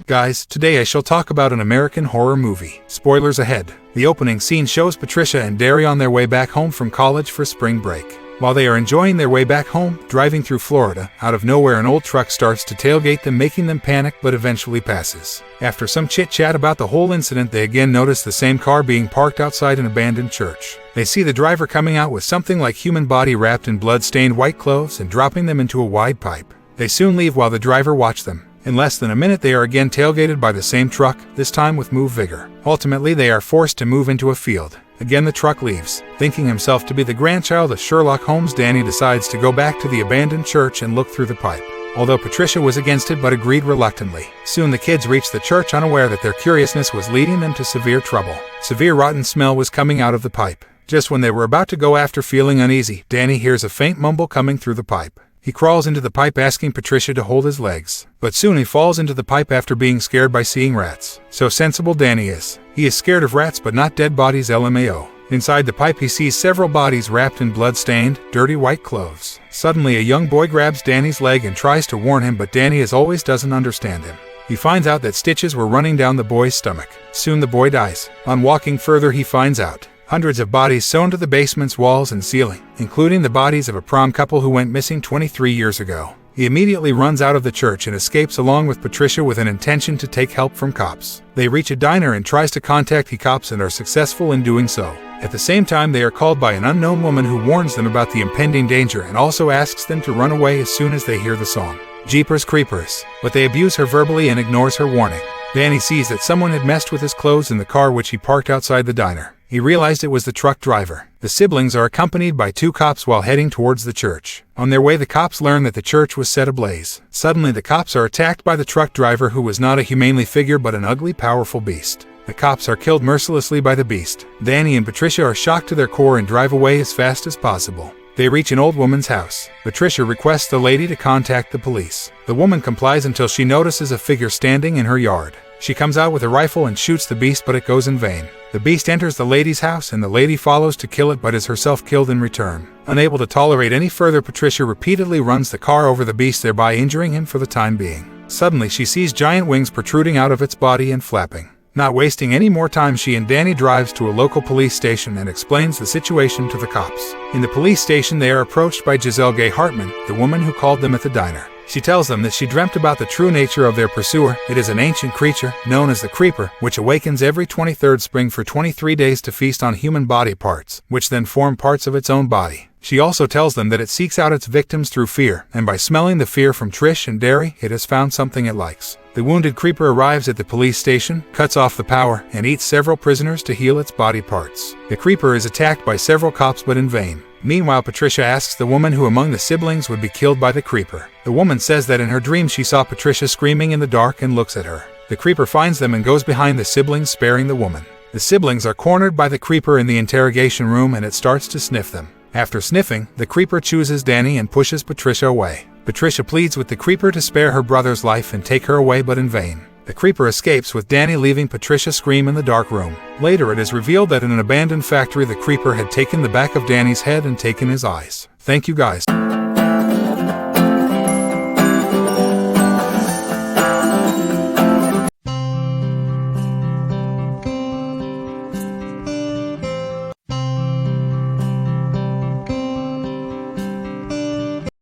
Guys, today I shall talk about an American horror movie. Spoilers ahead. The opening scene shows Patricia and Danny on their way back home from college for spring break. While they are enjoying their way back home, driving through Florida, out of nowhere an old truck starts to tailgate them, making them panic, but eventually passes. After some chit-chat about the whole incident, they again notice the same car being parked outside an abandoned church. They see the driver coming out with something like human body wrapped in blood-stained white clothes and dropping them into a wide pipe. They soon leave while the driver watches them. In less than a minute they are again tailgated by the same truck, this time with more vigor. Ultimately they are forced to move into a field. Again the truck leaves. Thinking himself to be the grandchild of Sherlock Holmes, Danny decides to go back to the abandoned church and look through the pipe. Although Patricia was against it but agreed reluctantly. Soon the kids reach the church, unaware that their curiousness was leading them to severe trouble. Severe rotten smell was coming out of the pipe. Just when they were about to go after feeling uneasy, Danny hears a faint mumble coming through the pipe. He crawls into the pipe asking Patricia to hold his legs. But soon he falls into the pipe after being scared by seeing rats. So sensible Danny is. He is scared of rats but not dead bodies, LMAO. Inside the pipe he sees several bodies wrapped in blood-stained, dirty white clothes. Suddenly a young boy grabs Danny's leg and tries to warn him, but Danny as always doesn't understand him. He finds out that stitches were running down the boy's stomach. Soon the boy dies. On walking further he finds out hundreds of bodies sewn to the basement's walls and ceiling, including the bodies of a prom couple who went missing 23 years ago. He immediately runs out of the church and escapes along with Patricia with an intention to take help from cops. They reach a diner and tries to contact the cops and are successful in doing so. At the same time they are called by an unknown woman who warns them about the impending danger and also asks them to run away as soon as they hear the song. Jeepers Creepers. But they abuse her verbally and ignores her warning. Danny sees that someone had messed with his clothes in the car which he parked outside the diner. He realized it was the truck driver. The siblings are accompanied by two cops while heading towards the church. On their way the cops learn that the church was set ablaze. Suddenly the cops are attacked by the truck driver, who was not a humanly figure but an ugly, powerful beast. The cops are killed mercilessly by the beast. Danny and Patricia are shocked to their core and drive away as fast as possible. They reach an old woman's house. Patricia requests the lady to contact the police. The woman complies until she notices a figure standing in her yard. She comes out with a rifle and shoots the beast, but it goes in vain. The beast enters the lady's house and the lady follows to kill it but is herself killed in return. Unable to tolerate any further, Patricia repeatedly runs the car over the beast, thereby injuring him for the time being. Suddenly she sees giant wings protruding out of its body and flapping. Not wasting any more time, she and Danny drives to a local police station and explains the situation to the cops. In the police station they are approached by Giselle Gay Hartman, the woman who called them at the diner. She tells them that she dreamt about the true nature of their pursuer. It is an ancient creature, known as the Creeper, which awakens every 23rd spring for 23 days to feast on human body parts, which then form parts of its own body. She also tells them that it seeks out its victims through fear, and by smelling the fear from Trish and Danny, it has found something it likes. The wounded Creeper arrives at the police station, cuts off the power, and eats several prisoners to heal its body parts. The Creeper is attacked by several cops but in vain. Meanwhile, Patricia asks the woman who among the siblings would be killed by the Creeper. The woman says that in her dream she saw Patricia screaming in the dark and looks at her. The Creeper finds them and goes behind the siblings, sparing the woman. The siblings are cornered by the Creeper in the interrogation room and it starts to sniff them. After sniffing, the Creeper chooses Danny and pushes Patricia away. Patricia pleads with the Creeper to spare her brother's life and take her away, but in vain. The Creeper escapes with Danny, leaving Patricia scream in the dark room. Later it is revealed that in an abandoned factory the Creeper had taken the back of Danny's head and taken his eyes. Thank you guys.